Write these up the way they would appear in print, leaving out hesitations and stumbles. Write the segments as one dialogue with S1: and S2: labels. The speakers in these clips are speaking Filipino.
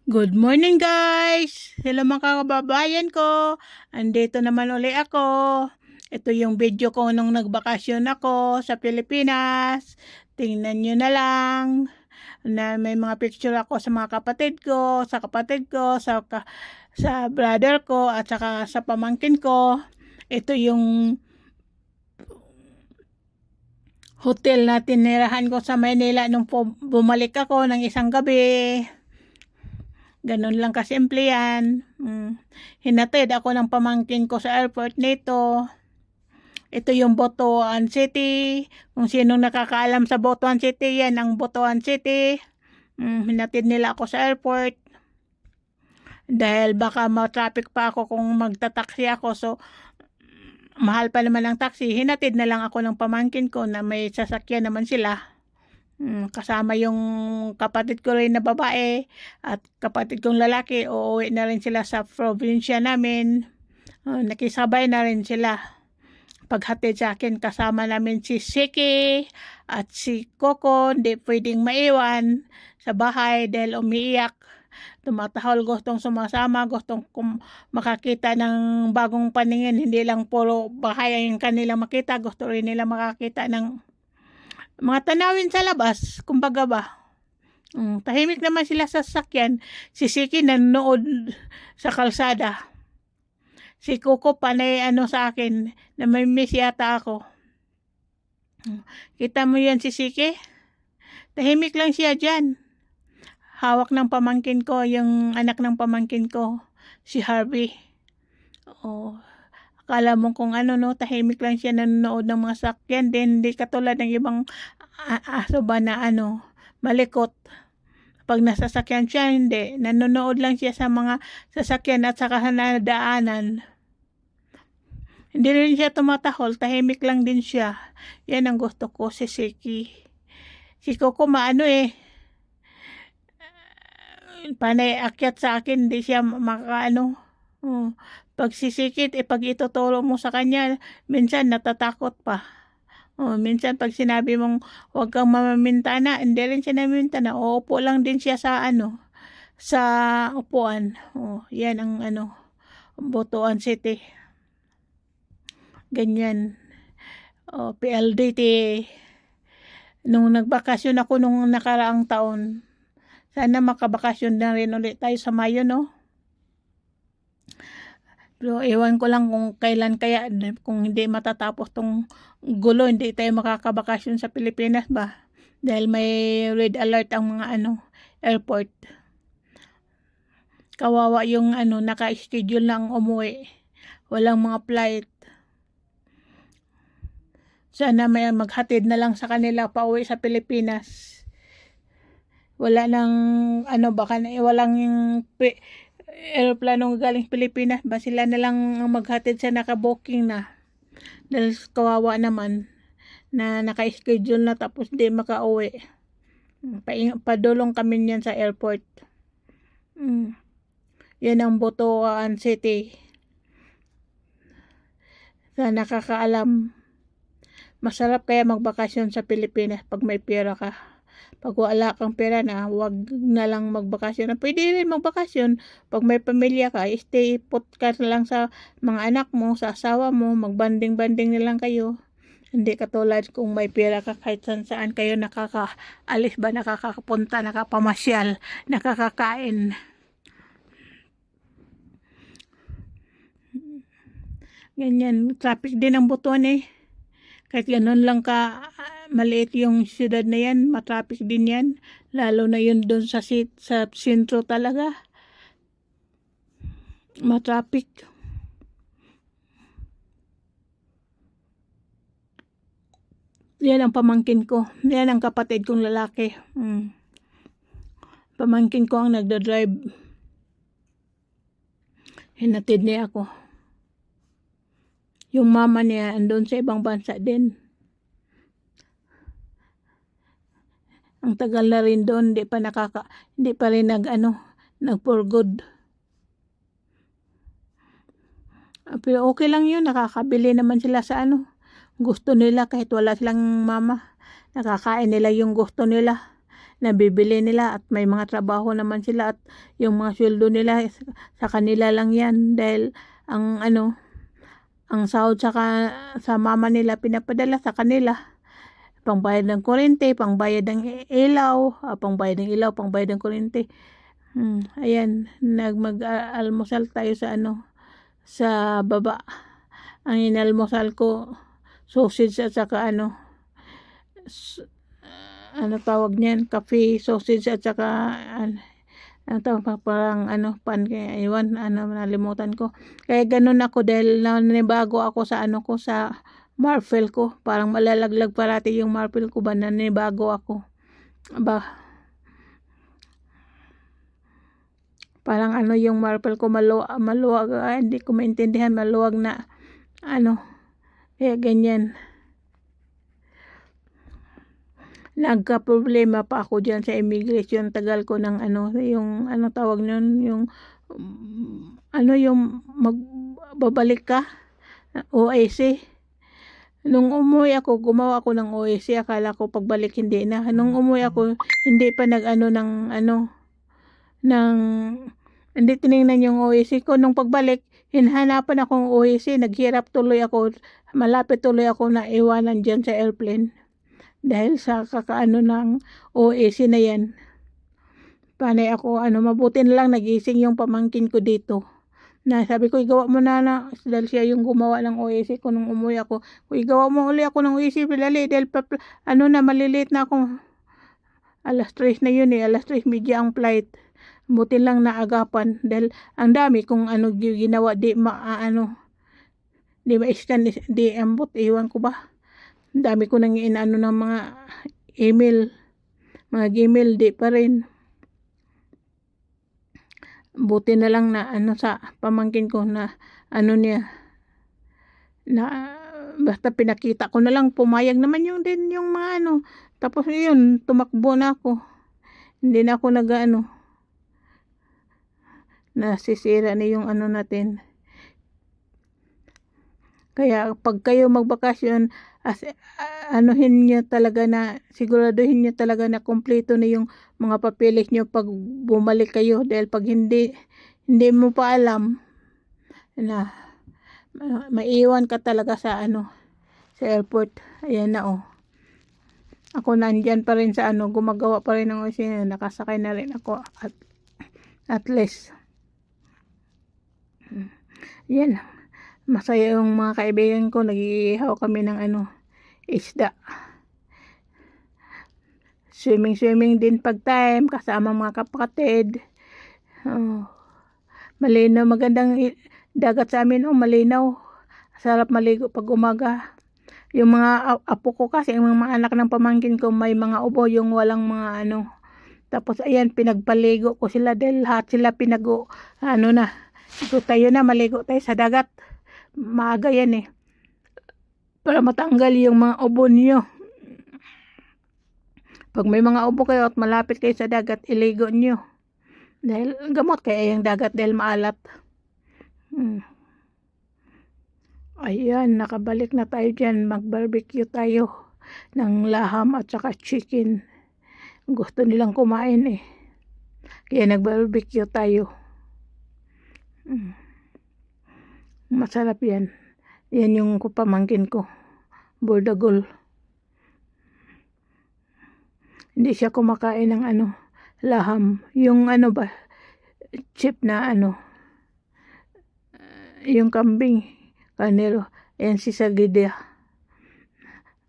S1: Good morning guys! Hello mga kababayan ko! Andito naman uli ako. Ito yung video ko nung nagbakasyon ako sa Pilipinas. Tingnan nyo na lang na may mga picture ako sa mga kapatid ko, sa brother ko, at saka sa pamangkin ko. Ito yung hotel na tinirahan ko sa Manila nung bumalik ako ng isang gabi. Ganun lang kasimple yan. Hinatid ako ng pamangkin ko sa airport nito. Ito yung Butuan City. Kung sinong nakakaalam sa Butuan City, yan ang Butuan City. Hinatid nila ako sa airport. Dahil baka ma-traffic pa ako kung magta-taxi ako. So, mahal pa naman ang taxi. Hinatid na lang ako ng pamangkin ko na may sasakyan naman sila. Kasama yung kapatid ko rin na babae at kapatid kong lalaki. Uuwi na rin sila sa probinsya namin. Nakisabay na rin sila. Paghatid sa akin, kasama namin si Siki at si Coco. Hindi pwedeng maiwan sa bahay dahil umiiyak. Tumatahol, gustong sumasama, gustong makakita ng bagong paningin. Hindi lang puro bahay ang kanilang makita. Gusto rin nila makakita ng mga tanawin sa labas, kumbaga ba. Tahimik naman sila sa sasakyan. Si Siki nanonood sa kalsada. Si Coco panay sa akin na may miss yata ako. Kita mo yan si Siki? Tahimik lang siya dyan. Hawak ng pamangkin ko, yung anak ng pamangkin ko, si Harvey. Akala mo kung tahimik lang siya nanonood ng mga sakyan. Then, hindi katulad ng ibang aso ba na malikot. Pag nasasakyan siya, hindi. Nanonood lang siya sa mga sasakyan at saka nadaanan. Hindi rin siya tumatahol. Tahimik lang din siya. Yan ang gusto ko, si Siki. Si Coco panay akyat sa akin. Hindi siya pag sisikit, pag ituturo mo sa kanya, minsan natatakot pa. Minsan pag sinabi mong huwag kang mamamintana, hindi rin siya namimintana. Uupo lang din siya sa sa upuan. Yan ang Butuan City. Ganyan. PLDT. Nung nagbakasyon ako nung nakaraang taon, sana makabakasyon na rin ulit tayo sa Mayo, no? Pero ewan ko lang kung kailan kaya, kung hindi matatapos tong gulo, hindi tayo makakabakasyon sa Pilipinas ba? Dahil may red alert ang mga airport. Kawawa yung naka-schedule lang umuwi. Walang mga flight. Sana may maghatid na lang sa kanila pauwi sa Pilipinas. Wala nang baka walang yung aeroplanong galing Pilipinas ba sila na lang maghatid sa naka-booking na. Dahil kawawa naman na naka-schedule na tapos di makauwi. Padulong kami niyan sa airport. Yan ang Butuan City. Sa nakakaalam, masarap kaya magbakasyon sa Pilipinas pag may pera ka. Pag wala kang pera na, wag na lang magbakasyon. Pwede rin magbakasyon. Pag may pamilya ka, stay put ka lang sa mga anak mo, sa asawa mo, magbanding-banding na lang kayo. Hindi katulad kung may pera ka kahit saan kayo nakakaalis ba, nakakapunta, nakapamasyal, nakakakain. Ganyan, traffic din ang Butuan eh. Kahit ganun lang ka maliit yung siyudad na yan, matraffic din yan. Lalo na yun doon sa sentro talaga. Matraffic. Yan ang pamangkin ko. Yan ang kapatid kong lalaki. Pamangkin ko ang nagdadrive. Hinatid niya ako. Yung mama niya andun sa ibang bansa din. Ang tagal na rin doon, hindi pa rin nag for good. Pero okay lang yun, nakakabili naman sila sa gusto nila kahit wala silang mama. Nakakain nila yung gusto nila. nabibili nila at may mga trabaho naman sila at yung mga sweldo nila sa kanila lang yan dahil ang ang sahod sa mama nila pinapadala sa kanila. Pangbayad ng kuryente, pangbayad ng ilaw, pangbayad ng ilaw, pangbayad ng kuryente. Ayan, mag-almusal tayo sa sa baba. Ang inalmusal ko, sausage at saka tawag niyan, coffee, sausage at saka parang pan, kaya iwan, nalimutan ko. Kaya ganun ako dahil nanibago ako sa ko sa marfil ko. Parang malalaglag parati yung marfil ko ba, nanibago ako. Parang yung marfil ko maluwag, hindi ko maintindihan, maluwag na kaya ganyan. Nagka-problema pa ako dyan sa immigration. Tagal ko ng yung tawag nun, yung yung magbabalik ka, OAC. Nung umuwi ako, gumawa ako ng OAC. Akala ko pagbalik hindi na. Nung umuwi ako, hindi pa hindi tinignan yung OAC ko. Nung pagbalik, hinhanapan akong OAC. Naghirap tuloy ako. Malapit tuloy ako na iwanan dyan sa airplane. Dahil sa kakaano ng OAC na yan. Panay ako, mabuti na lang nagising yung pamangkin ko dito. Na sabi ko, igawa mo na dahil siya yung gumawa ng OAC ko nung umuwi ako. Igawa mo uli ako ng OAC, dali, dahil maliliit na ako. Alas 3 na yun alas 3:30 ang flight. Buti lang naagapan dahil ang dami kung ginawa, di ma-scan, di ambot, iwan ko ba. Ang dami ko nang ng mga email, di pa rin. Buti na lang na sa pamangkin ko na niya na basta pinakita ko na lang, pumayag naman yung mga tapos yun, tumakbo na ako. Hindi na ako nasisira na yung natin. Kaya pag kayo magbakasyon, siguraduhin nyo talaga na kumpleto na yung mga papeles nyo pag bumalik kayo. Dahil pag hindi mo pa alam na maiwan ka talaga sa sa airport. Ayan na ako nandyan pa rin sa gumagawa pa rin ng nakasakay na rin ako at least. Yan, masaya yung mga kaibigan ko, nag-iihaw kami ng isda. Swimming din pag time kasama mga kapatid. Malinaw, magandang dagat sa amin, malinaw. Sarap maligo pag umaga. Yung mga apo ko kasi, yung mga anak ng pamangkin ko, may mga ubo, yung walang mga Tapos ayan, pinagpaligo ko sila dahil lahat sila so tayo na, maligo tayo sa dagat. Maaga yan para matanggal yung mga ubo niyo. Pag may mga ubo kayo at malapit kayo sa dagat, iligo niyo. Dahil gamot kaya yung dagat dahil maalat. Ayan, nakabalik na tayo dyan. Mag-barbecue tayo ng laham at saka chicken. Gusto nilang kumain Kaya nag-barbecue tayo. Masarap yan. Yan yung pamangkin ko. Bordagol. Hindi siya kumakain ng laham. Yung chip na yung kambing. Kanero. Ayan si Sagida.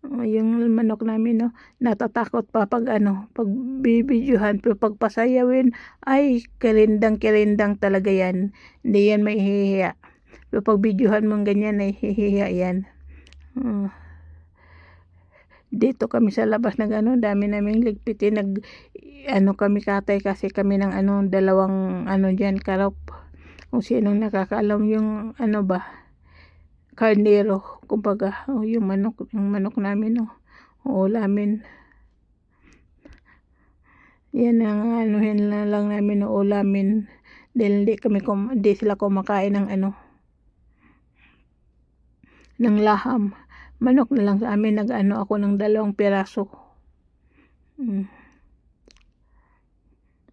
S1: Yung manok namin natatakot pa pag pag bibidyohan, pero pag pasayawin ay kirindang talaga yan. Hindi yan may hihiya. Pero pag bidyohan mong ganyan ay hihiya yan. Dito kami sa labas dami naming ligpitin, kami katay kasi kami ng dalawang dyan karop. Kung sinong nakakaalam yung karnero, kumbaga, yung manok namin, ulamin. Yan ang na lang namin ulamin dahil hindi sila kumakain ng ng laham. Manok na lang sa amin, ako ng 2 piraso.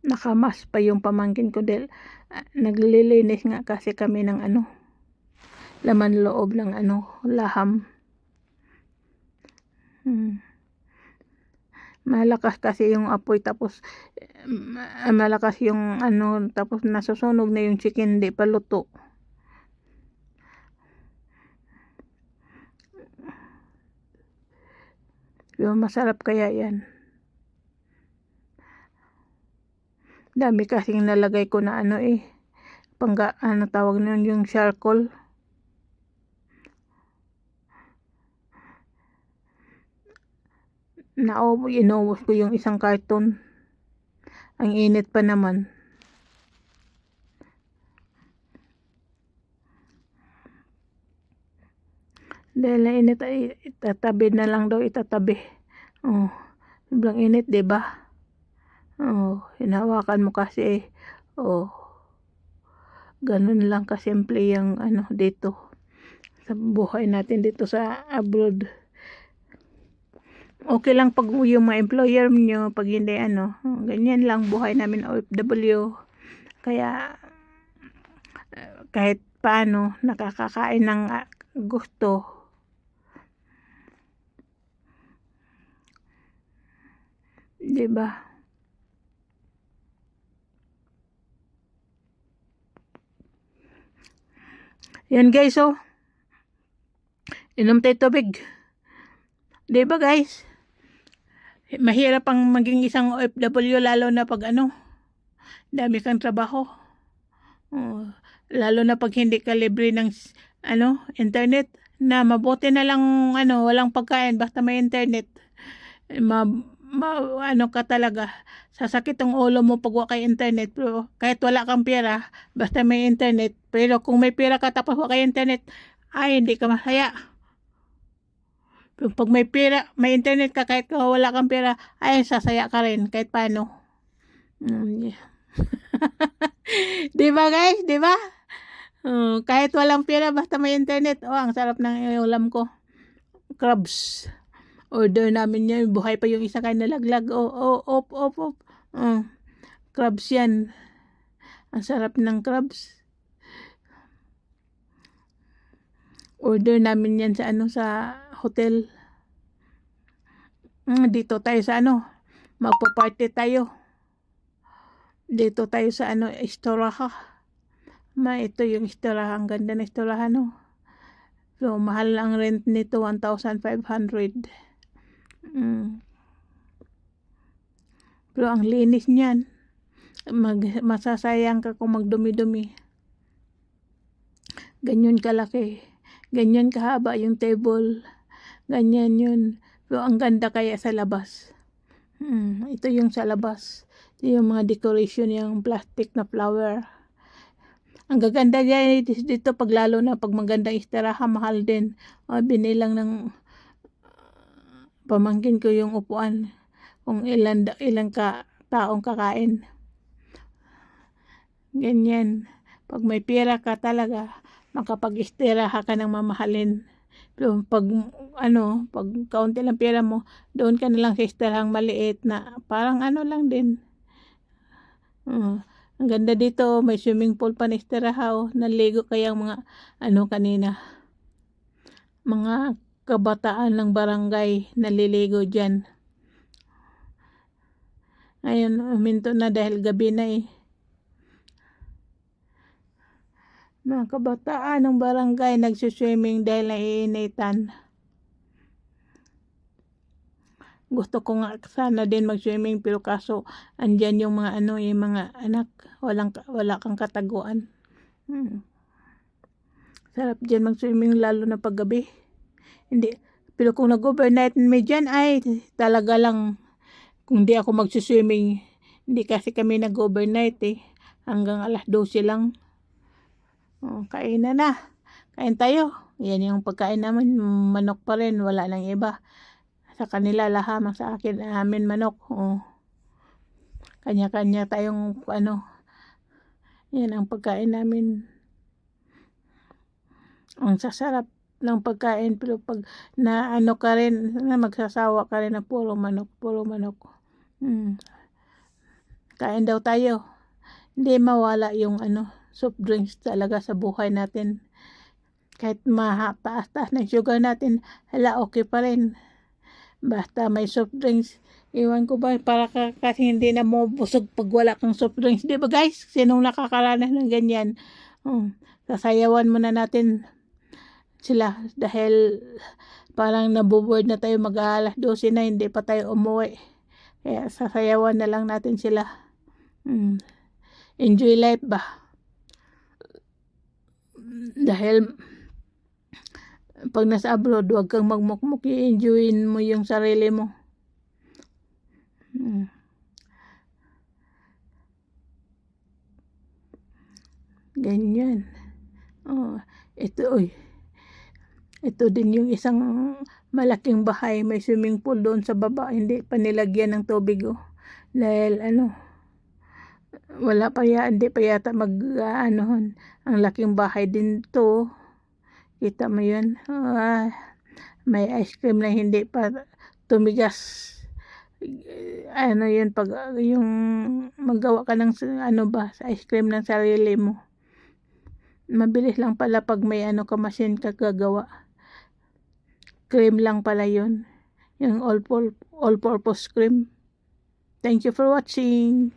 S1: Nakamas pa yung pamangkin ko dahil naglilinis nga kasi kami ng laman loob ng laham. Malakas kasi yung apoy tapos malakas yung tapos nasusunog na yung chicken, di pa luto. Yung masarap kaya yan. Dami kasing nalagay ko na tawag nun yung charcoal. Inubos ko yung isang karton. Ang init pa naman. Dahil na init ay itatabi na lang daw, itatabi. Sobrang init, diba? Hinawakan mo kasi ganun lang kasimple yung dito sa buhay natin dito sa abroad. Okay lang pag yung mga employer nyo, pag hindi ganyan lang buhay namin OFW. Kaya kahit paano nakakakain ng gusto. Diba? Yan guys, inom tayo tubig. Diba guys? Mahirap ang maging isang OFW lalo na pag dami kang trabaho. Lalo na pag hindi ka libre ng internet, na mabuti na lang walang pagkain basta may internet. Ka talaga, sasakit ang ulo mo pag wala kay internet. Pero kahit wala kang pera basta may internet, pero kung may pera ka tapos wala kay internet, ay hindi ka masaya. Pero pag may pera, may internet ka, kahit wala kang pera, ay sasaya ka rin kahit paano. Diba guys, diba? Kahit walang pera basta may internet, ang sarap ng ulam ko. Crabs. Order namin yan, buhay pa yung isa kayo nalaglag. Crabs yan. Ang sarap ng crabs. Order namin yan sa hotel. Dito tayo sa magpa-party tayo. Dito tayo sa Istoraha. Ito yung Istoraha, ang ganda na Istoraha So mahal ang rent nito, 1,500. Pero ang linis niyan. Masasayang ka kung magdumi-dumi. Ganyan kalaki. Ganyan kahaba yung table. Ganyan yun. Pero ang ganda kaya sa labas. Ito yung sa labas. Ito yung mga decoration, yung plastic na flower. Ang gaganda dito pag lalo na pag magandang istiraha, mahal din. Binilang ng pamangkin ko yung upuan. Kung ilang taong kakain. Ganyan. Pag may pera ka talaga, makapag-istiraha ka ng mamahalin. Pero pag pag kaunti lang pera mo, doon ka na lang sa istirahang maliit na parang lang din. Ang ganda dito, may swimming pool pa na istiraha. Naligo kaya mga kanina. Mga kabataan ng barangay naliligo dyan. Ayun, uminto na dahil gabi na Mga kabataan ng barangay nagsuswimming dahil naiinitan. Gusto ko nga sana din mag-swimming pero kaso andyan yung mga yung mga anak, wala kang kataguan. Sarap dyan mag-swimming lalo na paggabi. Hindi, pero kung nag-overnight may dyan ay talaga lang kung di ako mag-swimming. Hindi kasi kami nag-overnight hanggang 12:00 lang. Kain na. Kain tayo. Yan yung pagkain namin, manok pa rin, wala nang iba. Sa kanila laham, sa akin amin manok. Kanya-kanya tayong yan ang pagkain namin. Ang sasarap ng pagkain, pero pag na ka rin, magsasawa ka rin na puro manok. Kain daw tayo. Hindi mawala yung soft drinks talaga sa buhay natin. Kahit taas-taas ng sugar natin, hala, okay pa rin. Basta may soft drinks. Iwan ko ba, para kasi hindi na mo busog pag wala kang soft drinks. Di ba guys? Sinong nakakaranas ng ganyan? Sasayawan muna natin sila dahil parang nabuboard na tayo, mag-aalas 12 na, hindi pa tayo umuwi. Kaya sasayawan na lang natin sila. Enjoy life ba? Dahil pag nasa abroad, huwag kang magmukmuk, i-enjoyin mo yung sarili mo. Ganyan. Ito din yung isang malaking bahay, may swimming pool doon sa baba, hindi pa nilagyan ng tubig. Dahil hindi pa yata ang laking bahay din to. Kita mo yun? May ice cream na hindi pa tumigas. Yun, pag yung magawa ka ng sa ice cream ng sarili mo. Mabilis lang pala pag may ka machine ka gagawa. Cream lang pala yun. Yung all-purpose cream. Thank you for watching.